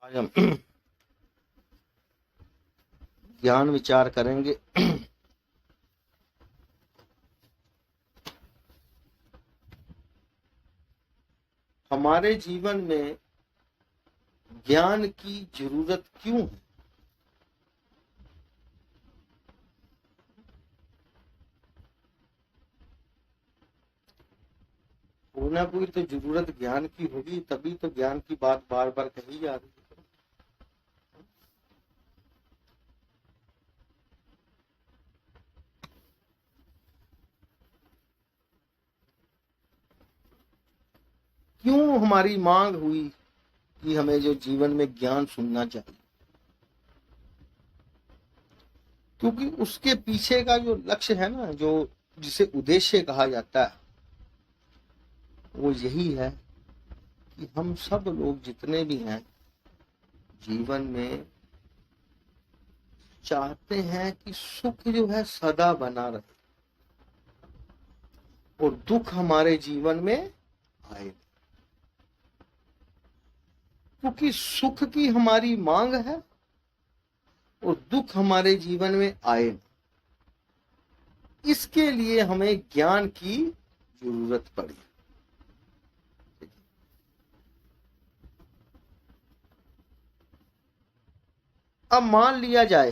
आज हम ज्ञान विचार करेंगे। हमारे जीवन में ज्ञान की जरूरत क्यों है? कोई ना कोई तो जरूरत ज्ञान की होगी, तभी तो ज्ञान की बात बार बार कही जा रही है। क्यों हमारी मांग हुई कि हमें जो जीवन में ज्ञान सुनना चाहिए? क्योंकि उसके पीछे का जो लक्ष्य है ना, जो जिसे उद्देश्य कहा जाता है, वो यही है कि हम सब लोग जितने भी हैं जीवन में चाहते हैं कि सुख जो है सदा बना रहे और दुख हमारे जीवन में आए, क्योंकि सुख की हमारी मांग है और दुख हमारे जीवन में आए। इसके लिए हमें ज्ञान की जरूरत पड़ी। अब मान लिया जाए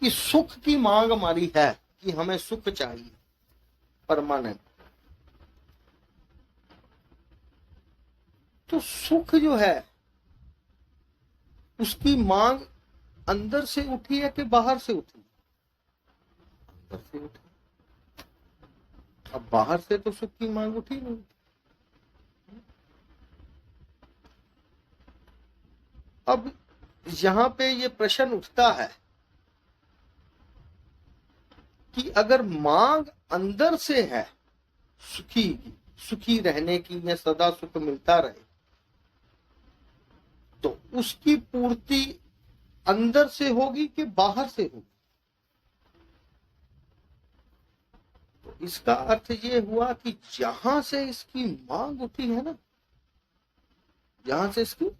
कि सुख की मांग हमारी है कि हमें सुख चाहिए परमानेंट, तो सुख जो है उसकी मांग अंदर से उठी है कि बाहर से उठी? अंदर से उठी। अब बाहर से तो सुख की मांग उठी नहीं। अब यहां पे ये प्रश्न उठता है कि अगर मांग अंदर से है सुखी रहने की या सदा सुख मिलता रहे, तो उसकी पूर्ति अंदर से होगी कि बाहर से होगी? तो इसका अर्थ ये हुआ कि जहां से इसकी मांग उठी है ना, जहां से इसकी,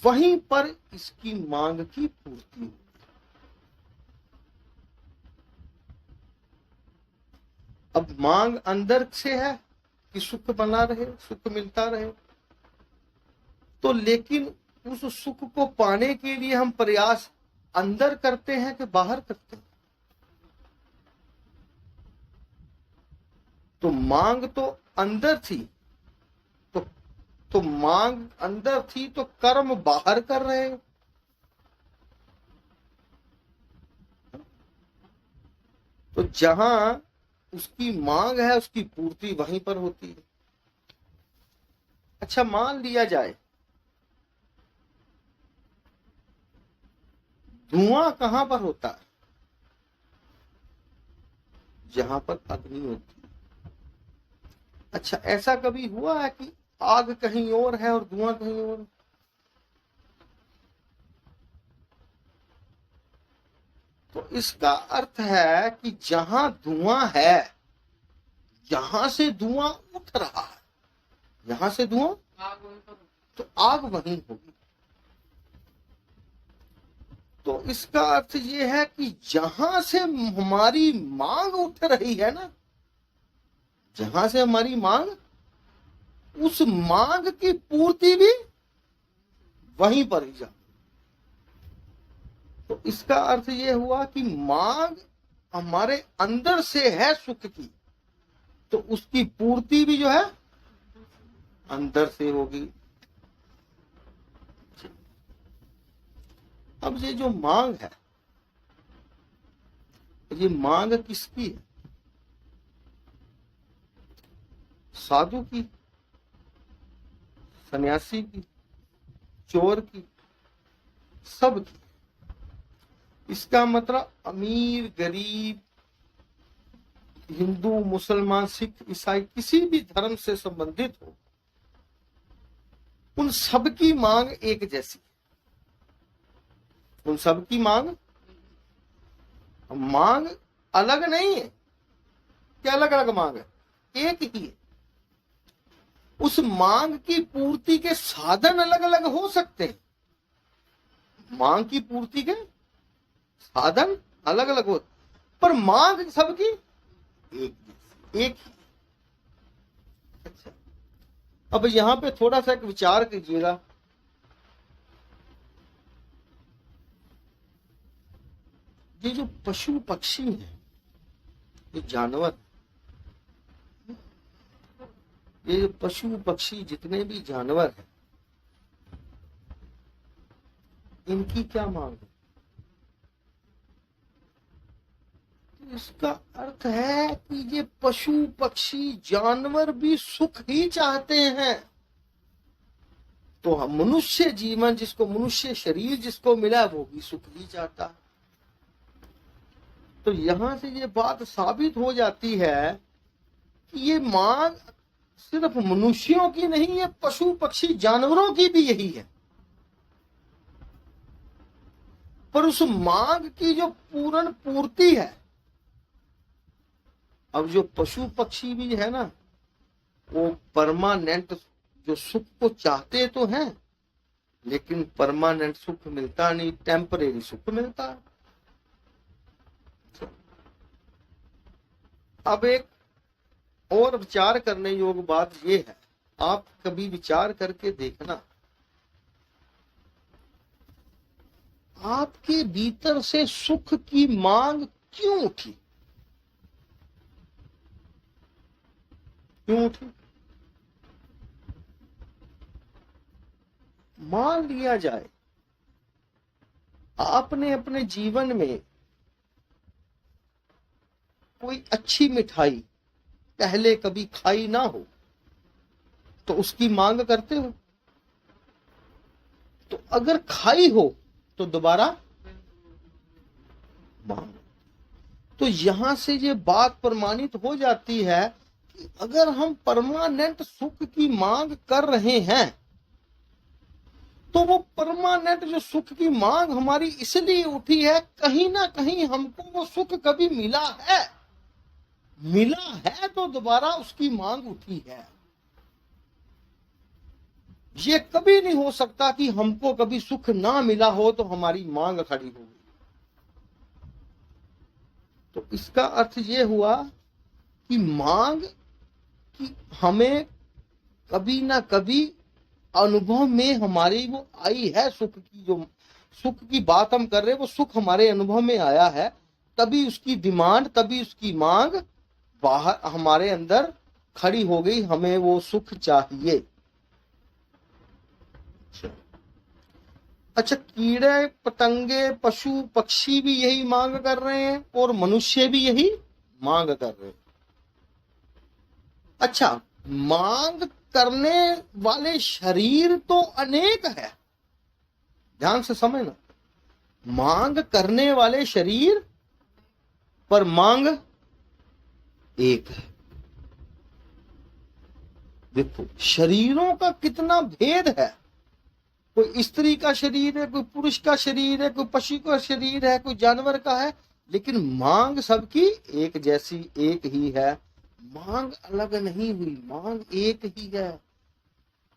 वहीं पर इसकी मांग की पूर्ति होगी। अब मांग अंदर से है कि सुख बना रहे, सुख मिलता रहे, तो लेकिन उस सुख को पाने के लिए हम प्रयास अंदर करते हैं कि बाहर करते हैं? तो मांग तो अंदर थी, तो मांग अंदर थी तो कर्म बाहर कर रहे हो। तो जहां उसकी मांग है उसकी पूर्ति वहीं पर होती है। अच्छा, मान लिया जाए धुआं कहां पर होता है? जहां पर अग्नि होती है। अच्छा, ऐसा कभी हुआ है कि आग कहीं और है और धुआं कहीं और? तो इसका अर्थ है कि जहां धुआं है, यहां से धुआं उठ रहा है, यहां से धुआं, तो आग वहीं होगी। तो इसका अर्थ ये है कि जहां से हमारी मांग उठ रही है ना, जहां से हमारी मांग, उस मांग की पूर्ति भी वहीं पर ही जा। तो इसका अर्थ ये हुआ कि मांग हमारे अंदर से है सुख की, तो उसकी पूर्ति भी जो है अंदर से होगी। अब ये जो मांग है, ये मांग किसकी है? साधु की, सन्यासी की, चोर की, सब की। इसका मतलब अमीर गरीब, हिंदू मुसलमान सिख ईसाई, किसी भी धर्म से संबंधित हो, उन सब की मांग एक जैसी, उन सब की मांग अलग नहीं है कि अलग अलग मांग है, एक ही है। उस मांग की पूर्ति के साधन अलग अलग हो सकते हैं, मांग की पूर्ति के साधन अलग अलग हो, पर मांग सबकी एक ही। अच्छा, अब यहां पे थोड़ा सा एक विचार कीजिएगा। ये जो पशु पक्षी है, ये जानवर, ये जो पशु पक्षी जितने भी जानवर हैं, इनकी क्या मांग है? तो इसका अर्थ है कि ये पशु पक्षी जानवर भी सुख ही चाहते हैं। तो हम मनुष्य जीवन, जिसको मनुष्य शरीर जिसको मिला, वो भी सुख ही चाहता है। तो यहां से ये बात साबित हो जाती है कि ये मांग सिर्फ मनुष्यों की नहीं, ये पशु पक्षी जानवरों की भी यही है। पर उस मांग की जो पूर्ण पूर्ति है, अब जो पशु पक्षी भी है ना, वो परमानेंट जो सुख को चाहते तो हैं, लेकिन परमानेंट सुख मिलता नहीं, टेम्परेरी सुख मिलता है। अब एक और विचार करने योग्य बात यह है, आप कभी विचार करके देखना, आपके भीतर से सुख की मांग क्यों उठी? क्यों उठी? मान लिया जाए आपने अपने जीवन में कोई अच्छी मिठाई पहले कभी खाई ना हो, तो उसकी मांग करते हो। तो अगर खाई हो तो दोबारा मांग। तो यहां से ये बात प्रमाणित हो जाती है कि अगर हम परमानेंट सुख की मांग कर रहे हैं, तो वो परमानेंट जो सुख की मांग हमारी इसलिए उठी है, कहीं ना कहीं हमको वो सुख कभी मिला है, तो दोबारा उसकी मांग उठी है। ये कभी नहीं हो सकता कि हमको कभी सुख ना मिला हो तो हमारी मांग खड़ी होगी। तो इसका अर्थ ये हुआ कि मांग कि हमें कभी ना कभी अनुभव में हमारी वो आई है, सुख की जो सुख की बात हम कर रहे हैं, वो सुख हमारे अनुभव में आया है, तभी उसकी डिमांड, तभी उसकी मांग बाहर हमारे अंदर खड़ी हो गई, हमें वो सुख चाहिए। अच्छा, कीड़े पतंगे पशु पक्षी भी यही मांग कर रहे हैं और मनुष्य भी यही मांग कर रहे हैं। अच्छा, मांग करने वाले शरीर तो अनेक है, ध्यान से समझना, मांग करने वाले शरीर पर मांग एक है। देखो शरीरों का कितना भेद है, कोई स्त्री का शरीर है, कोई पुरुष का शरीर है, कोई पशु का शरीर है, कोई जानवर का है, लेकिन मांग सबकी एक जैसी, एक ही है। मांग अलग नहीं हुई, मांग एक ही है।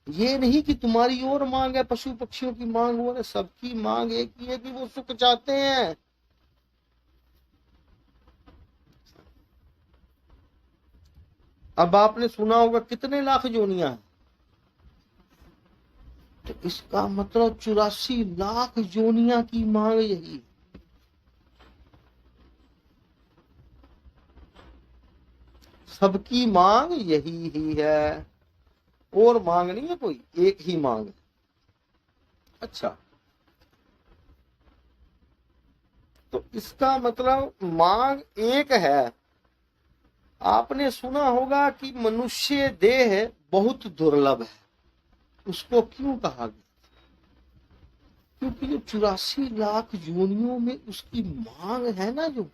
ये नहीं कि तुम्हारी और मांग है, पशु पक्षियों की मांग और है, सबकी मांग एक ही है कि वो सुख चाहते हैं। अब आपने सुना होगा कितने लाख जोनियां हैं, तो इसका मतलब 84 लाख जोनियां की मांग यही है। सबकी मांग यही ही है, और मांग नहीं है कोई, एक ही मांग है। अच्छा, तो इसका मतलब मांग एक है। आपने सुना होगा कि मनुष्य देह बहुत दुर्लभ है, उसको क्यों कहा गया? क्योंकि जो 84 लाख योनियों में उसकी मांग है ना, जो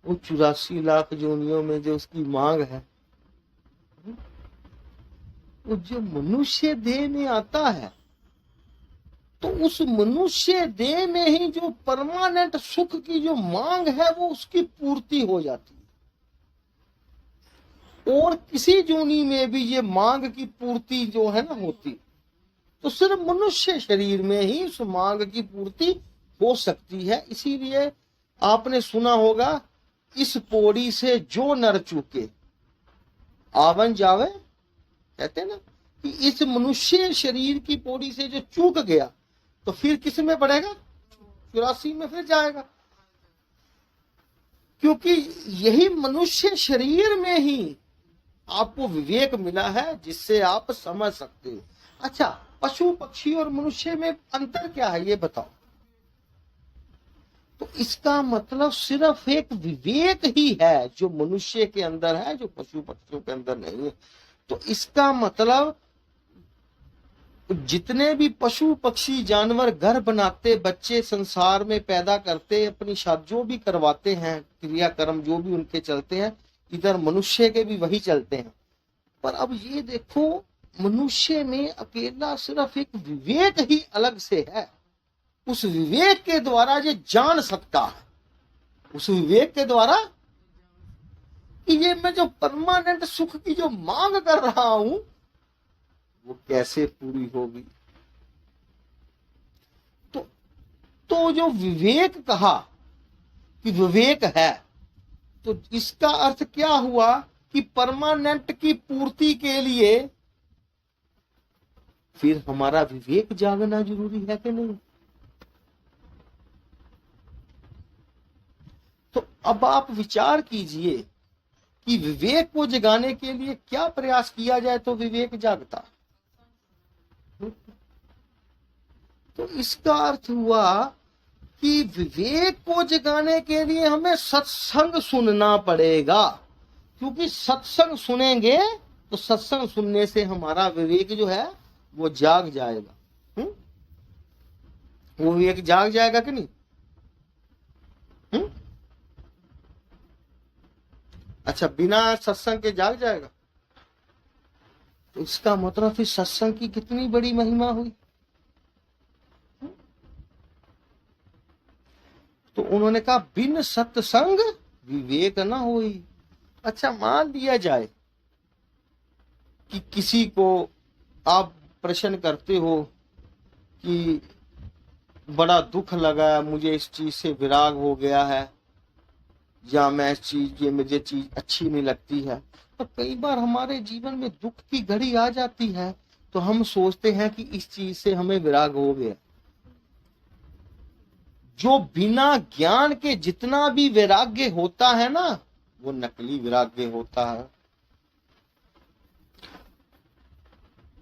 वो 84 लाख योनियों में जो उसकी मांग है, वो जो मनुष्य देह में आता है, तो उस मनुष्य देह में ही जो परमानेंट सुख की जो मांग है, वो उसकी पूर्ति हो जाती है। और किसी जूनी में भी ये मांग की पूर्ति जो है ना होती, तो सिर्फ मनुष्य शरीर में ही उस मांग की पूर्ति हो सकती है। इसीलिए आपने सुना होगा, इस पौड़ी से जो नर चूके आवन जावे, कहते हैं ना कि इस मनुष्य शरीर की पौड़ी से जो चूक गया तो फिर किस में पड़ेगा, 84 में फिर जाएगा। क्योंकि यही मनुष्य शरीर में ही आपको विवेक मिला है जिससे आप समझ सकते हो। अच्छा, पशु पक्षी और मनुष्य में अंतर क्या है ये बताओ। तो इसका मतलब सिर्फ एक विवेक ही है जो मनुष्य के अंदर है, जो पशु पक्षियों के अंदर नहीं है। तो इसका मतलब जितने भी पशु पक्षी जानवर घर बनाते, बच्चे संसार में पैदा करते, अपनी शादी जो भी करवाते हैं, क्रियाक्रम जो भी उनके चलते हैं, इधर मनुष्य के भी वही चलते हैं। पर अब ये देखो, मनुष्य में अकेला सिर्फ एक विवेक ही अलग से है। उस विवेक के द्वारा ये जान सकता है, उस विवेक के द्वारा कि ये मैं जो परमानेंट सुख की जो मांग कर रहा हूं वो कैसे पूरी होगी। तो जो विवेक कहा कि विवेक है, तो इसका अर्थ क्या हुआ कि परमानेंट की पूर्ति के लिए फिर हमारा विवेक जागना जरूरी है कि नहीं। तो अब आप विचार कीजिए कि विवेक को जगाने के लिए क्या प्रयास किया जाए तो विवेक जागता। तो इसका अर्थ हुआ कि विवेक को जगाने के लिए हमें सत्संग सुनना पड़ेगा, क्योंकि सत्संग सुनेंगे तो सत्संग सुनने से हमारा विवेक जो है वो जाग जाएगा। वो विवेक जाग जाएगा कि नहीं। अच्छा, बिना सत्संग के जाग जाएगा, तो इसका मतलब फिर सत्संग की कितनी बड़ी महिमा हुई। तो उन्होंने कहा बिन सत्संग विवेक न होई। अच्छा, मान लिया जाए कि किसी को आप प्रश्न करते हो कि बड़ा दुख लगा, मुझे इस चीज से विराग हो गया है, या मैं इस चीज, ये मुझे चीज अच्छी नहीं लगती है। तो कई बार हमारे जीवन में दुख की घड़ी आ जाती है तो हम सोचते हैं कि इस चीज से हमें विराग हो गया। जो बिना ज्ञान के जितना भी वैराग्य होता है ना, वो नकली वैराग्य होता है,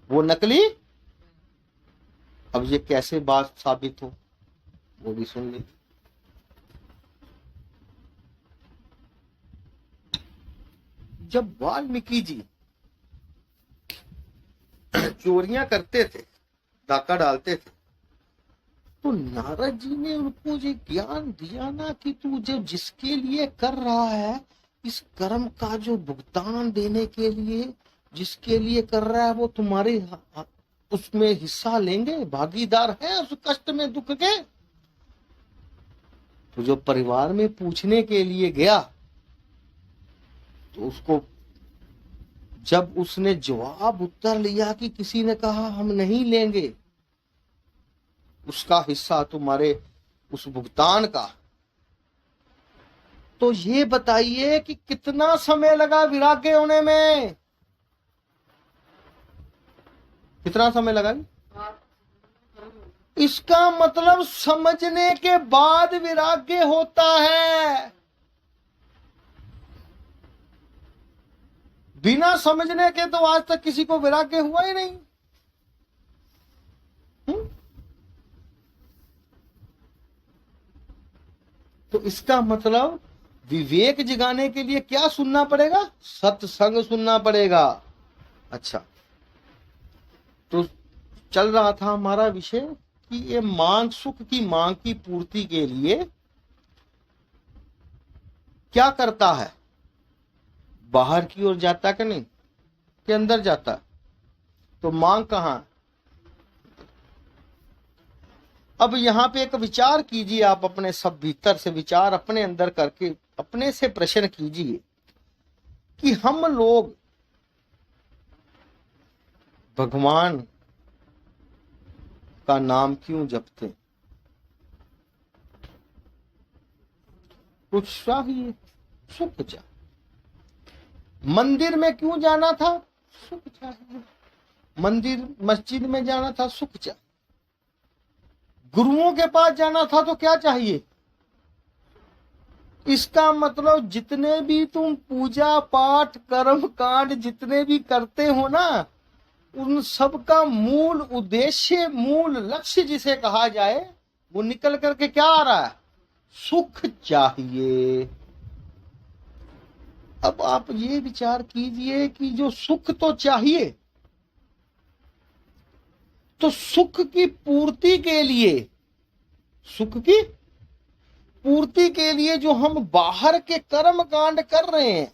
वो नकली। अब ये कैसे बात साबित हो वो भी सुन लीजिए। जब वाल्मीकि जी चोरियां करते थे, डाका डालते थे, तो नारद जी ने उनको ये ज्ञान दिया ना कि तू जो जिसके लिए कर रहा है, इस कर्म का जो भुगतान देने के लिए जिसके लिए कर रहा है, वो तुम्हारे उसमें हिस्सा लेंगे, भागीदार है उस कष्ट में, दुख के। तो जो परिवार में पूछने के लिए गया तो उसको जब उसने जवाब उत्तर लिया कि किसी ने कहा हम नहीं लेंगे उसका हिस्सा तुम्हारे उस भुगतान का, तो ये बताइए कि कितना समय लगा विराग्य होने में, कितना समय लगा। इसका मतलब समझने के बाद विराग्य होता है, बिना समझने के तो आज तक किसी को वैराग्य हुआ ही नहीं। तो इसका मतलब विवेक जगाने के लिए क्या सुनना पड़ेगा, सत्संग सुनना पड़ेगा। अच्छा, तो चल रहा था हमारा विषय कि ये मांग, सुख की मांग की पूर्ति के लिए क्या करता है, बाहर की ओर जाता कि नहीं, के अंदर जाता। तो मांग कहां। अब यहां पे एक विचार कीजिए, आप अपने सब भीतर से विचार अपने अंदर करके अपने से प्रश्न कीजिए कि हम लोग भगवान का नाम क्यों जपते? कुछ चाहिए, सुख चाहिए। मंदिर में क्यों जाना था? सुख चाहिए। मंदिर मस्जिद में जाना था, सुख चाहिए। गुरुओं के पास जाना था तो क्या चाहिए? इसका मतलब जितने भी तुम पूजा पाठ कर्म कांड जितने भी करते हो ना, उन सब का मूल उद्देश्य, मूल लक्ष्य जिसे कहा जाए, वो निकल करके क्या आ रहा है? सुख चाहिए। अब आप ये विचार कीजिए कि जो सुख तो चाहिए, तो सुख की पूर्ति के लिए, सुख की पूर्ति के लिए जो हम बाहर के कर्म कांड कर रहे हैं,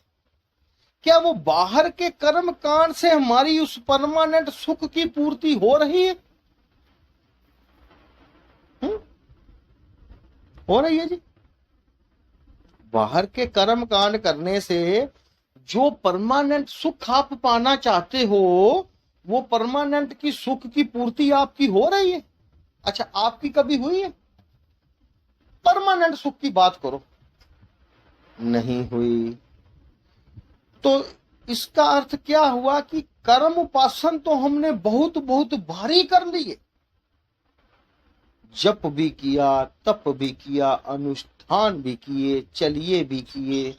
क्या वो बाहर के कर्म कांड से हमारी उस परमानेंट सुख की पूर्ति हो रही है? हो रही है जी। बाहर के कर्म कांड करने से जो परमानेंट सुख आप पाना चाहते हो, वो परमानेंट की सुख की पूर्ति आपकी हो रही है? अच्छा, आपकी कभी हुई है? परमानेंट सुख की बात करो, नहीं हुई। तो इसका अर्थ क्या हुआ कि कर्म उपासन तो हमने बहुत बहुत भारी कर लिए, जप भी किया, तप भी किया, अनुष्ठान भी किए, चलिए भी किए,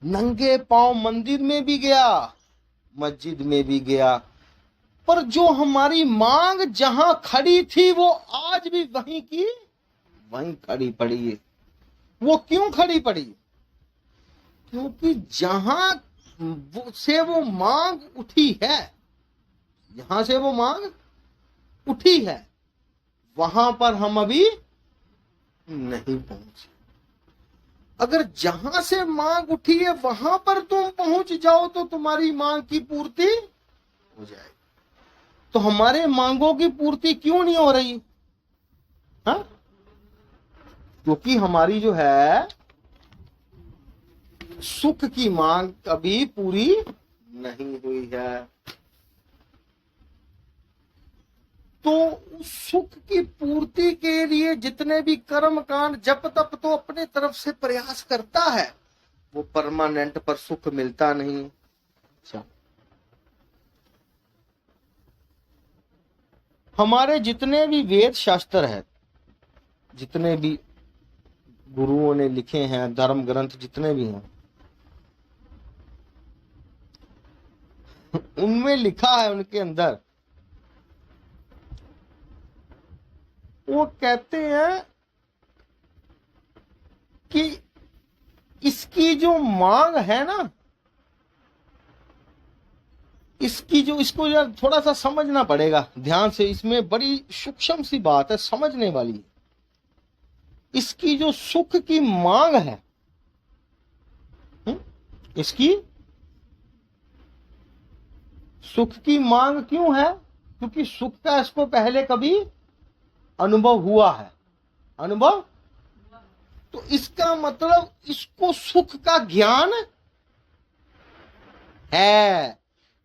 नंगे पांव मंदिर में भी गया, मस्जिद में भी गया, पर जो हमारी मांग जहां खड़ी थी वो आज भी वहीं की वहीं खड़ी पड़ी है। वो क्यों खड़ी पड़ी? क्योंकि जहां से वो मांग उठी है, जहां से वो मांग उठी है, वहां पर हम अभी नहीं पहुंचे। अगर जहां से मांग उठी है वहां पर तुम पहुंच जाओ तो तुम्हारी मांग की पूर्ति हो जाएगी। तो हमारे मांगों की पूर्ति क्यों नहीं हो रही? हाँ, क्योंकि हमारी जो है सुख की मांग कभी पूरी नहीं हुई है। तो उस सुख की पूर्ति के लिए जितने भी कर्म कांड जप तप तो अपने तरफ से प्रयास करता है, वो परमानेंट पर सुख मिलता नहीं। अच्छा, हमारे जितने भी वेद शास्त्र है, जितने भी गुरुओं ने लिखे हैं, धर्म ग्रंथ जितने भी हैं, उनमें लिखा है, उनके अंदर वो कहते हैं कि इसकी जो मांग है ना, इसकी जो, इसको यार थोड़ा सा समझना पड़ेगा ध्यान से, इसमें बड़ी सूक्ष्म सी बात है, समझने वाली है। इसकी जो सुख की मांग है, इसकी सुख की मांग क्यों है? क्योंकि सुख का इसको पहले कभी अनुभव हुआ है। अनुभव, तो इसका मतलब इसको सुख का ज्ञान है।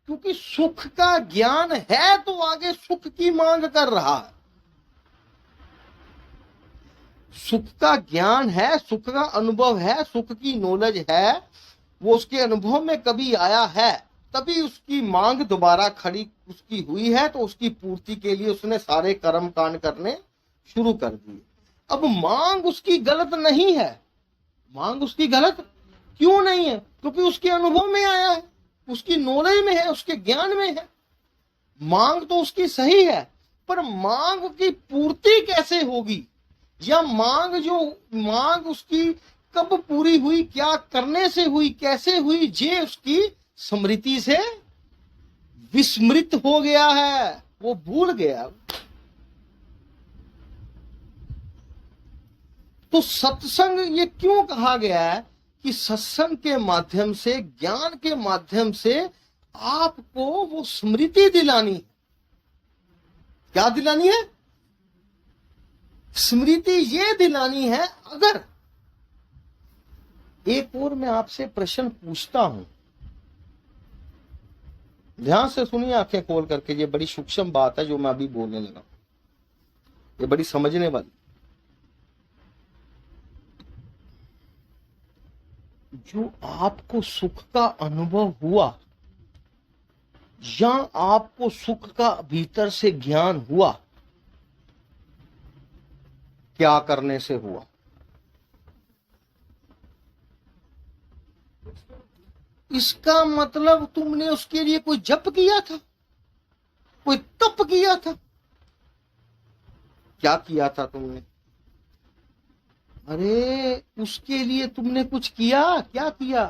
क्योंकि सुख का ज्ञान है तो आगे सुख की मांग कर रहा है। सुख का ज्ञान है, सुख का अनुभव है, सुख की नॉलेज है, वो उसके अनुभव में कभी आया है, तभी उसकी मांग दोबारा खड़ी उसकी हुई है। तो उसकी पूर्ति के लिए उसने सारे कर्म कांड करने शुरू कर दिए। अब मांग उसकी गलत नहीं है। मांग उसकी गलत क्यों नहीं है? क्योंकि उसके अनुभव में आया है, उसकी नॉलेज में है, उसके ज्ञान में है। मांग तो उसकी सही है, पर मांग की पूर्ति कैसे होगी, या मांग उसकी कब पूरी हुई, क्या करने से हुई, कैसे हुई, ये उसकी स्मृति से विस्मृत हो गया है, वो भूल गया। तो सत्संग ये क्यों कहा गया है कि सत्संग के माध्यम से, ज्ञान के माध्यम से आपको वो स्मृति दिलानी है। क्या दिलानी है? स्मृति ये दिलानी है। अगर एक और मैं आपसे प्रश्न पूछता हूं ध्यान से सुनिए आंखें खोल करके, ये बड़ी सूक्ष्म बात है जो मैं अभी बोलने लगा, ये बड़ी समझने वाली। जो आपको सुख का अनुभव हुआ या आपको सुख का भीतर से ज्ञान हुआ, क्या करने से हुआ? इसका मतलब तुमने उसके लिए कोई जप किया था, कोई तप किया था? क्या किया था तुमने? अरे उसके लिए तुमने कुछ किया? क्या किया?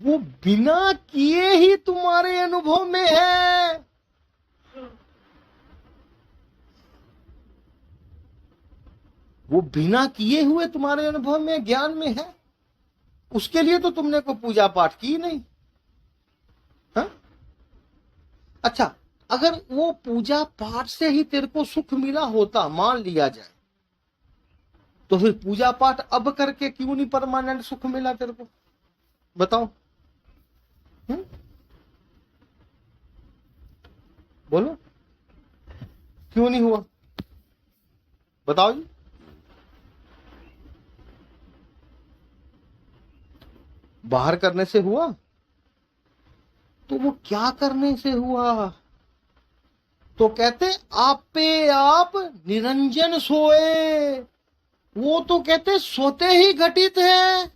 वो बिना किए ही तुम्हारे अनुभव में है। वो बिना किए हुए तुम्हारे अनुभव में, ज्ञान में है। उसके लिए तो तुमने कोई पूजा पाठ की नहीं। हा? अच्छा, अगर वो पूजा पाठ से ही तेरे को सुख मिला होता, मान लिया जाए, तो फिर पूजा पाठ अब करके क्यों नहीं परमानेंट सुख मिला तेरे को? बताओ। बोलो, क्यों नहीं हुआ? बताओ जी। बाहर करने से हुआ? तो वो क्या करने से हुआ? तो कहते आप पे आप निरंजन सोए। वो तो कहते स्वतः ही घटित है।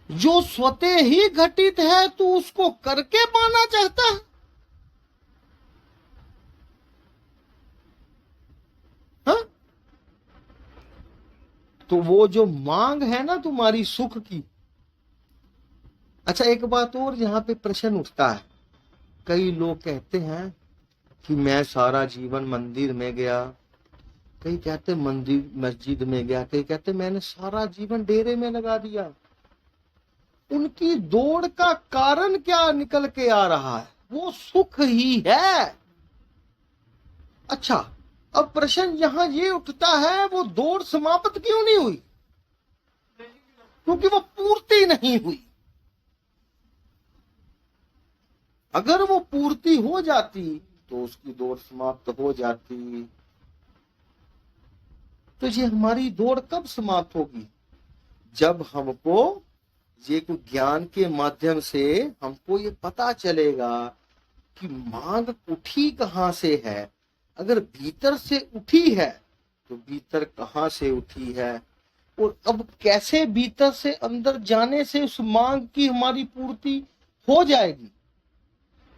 जो स्वतः ही घटित है तो उसको करके पाना चाहता है। हाँ? तो वो जो मांग है ना तुम्हारी सुख की। अच्छा, एक बात और यहाँ पे प्रश्न उठता है। कई लोग कहते हैं कि मैं सारा जीवन मंदिर में गया, कई कहते मंदिर मस्जिद में गया, कई कहते मैंने सारा जीवन डेरे में लगा दिया। उनकी दौड़ का कारण क्या निकल के आ रहा है? वो सुख ही है। अच्छा, अब प्रश्न यहां ये उठता है, वो दौड़ समाप्त क्यों नहीं हुई? क्योंकि वो पूर्ति नहीं हुई। अगर वो पूर्ति हो जाती तो उसकी दौड़ समाप्त हो जाती। तो ये हमारी दौड़ कब समाप्त होगी? जब हमको ये कुछ ज्ञान के माध्यम से हमको ये पता चलेगा कि मांग उठी कहां से है। अगर भीतर से उठी है तो भीतर कहां से उठी है, और अब कैसे भीतर से अंदर जाने से उस मांग की हमारी पूर्ति हो जाएगी।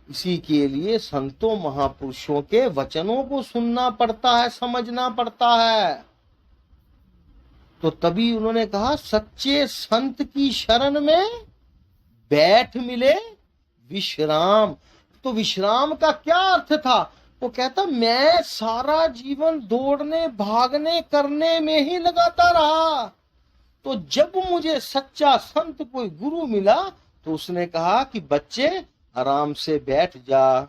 इसी के लिए संतों महापुरुषों के वचनों को सुनना पड़ता है, समझना पड़ता है। तो तभी उन्होंने कहा, सच्चे संत की शरण में बैठ मिले विश्राम। तो विश्राम का क्या अर्थ था? वो कहता मैं सारा जीवन दौड़ने भागने करने में ही लगाता रहा, तो जब मुझे सच्चा संत कोई गुरु मिला तो उसने कहा कि बच्चे आराम से बैठ जा,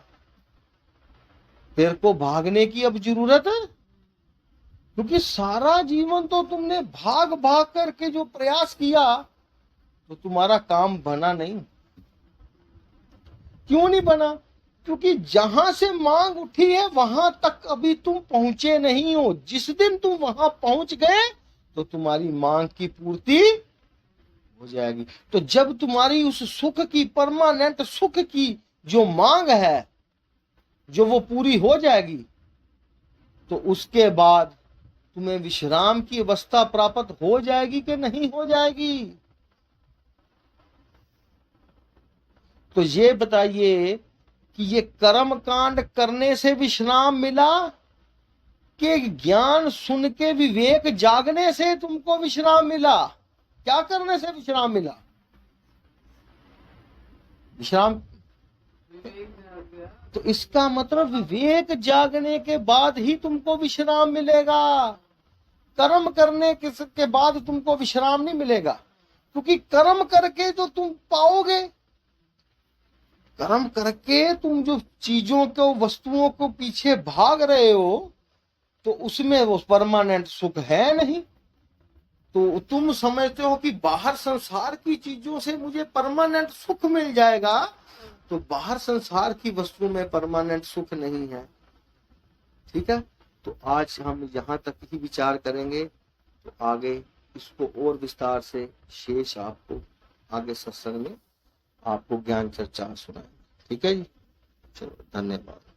तेरे को भागने की अब जरूरत है, क्योंकि सारा जीवन तो तुमने भाग भाग करके जो प्रयास किया तो तुम्हारा काम बना नहीं। क्यों नहीं बना? क्योंकि जहां से मांग उठी है वहां तक अभी तुम पहुंचे नहीं हो। जिस दिन तुम वहां पहुंच गए तो तुम्हारी मांग की पूर्ति हो जाएगी। तो जब तुम्हारी उस सुख की, परमानेंट सुख की जो मांग है, जो वो पूरी हो जाएगी, तो उसके बाद तुम्हें विश्राम की अवस्था प्राप्त हो जाएगी कि नहीं हो जाएगी? तो ये बताइए कि ये कर्म कांड करने से विश्राम मिला कि ज्ञान सुन के विवेक जागने से तुमको विश्राम मिला? क्या करने से विश्राम मिला? विश्राम, तो इसका मतलब विवेक जागने के बाद ही तुमको विश्राम मिलेगा। कर्म करने के बाद तुमको विश्राम नहीं मिलेगा, क्योंकि कर्म करके तो तुम पाओगे। कर्म करके तुम जो चीजों को, वस्तुओं को पीछे भाग रहे हो, तो उसमें वो परमानेंट सुख है नहीं। तो तुम समझते हो कि बाहर संसार की चीजों से मुझे परमानेंट सुख मिल जाएगा, तो बाहर संसार की वस्तु में परमानेंट सुख नहीं है। ठीक है, तो आज हम यहाँ तक ही विचार करेंगे, तो आगे इसको और विस्तार से शेष आपको आगे सत्संग में आपको ज्ञान चर्चा सुनाएंगे। ठीक है जी, चलो धन्यवाद।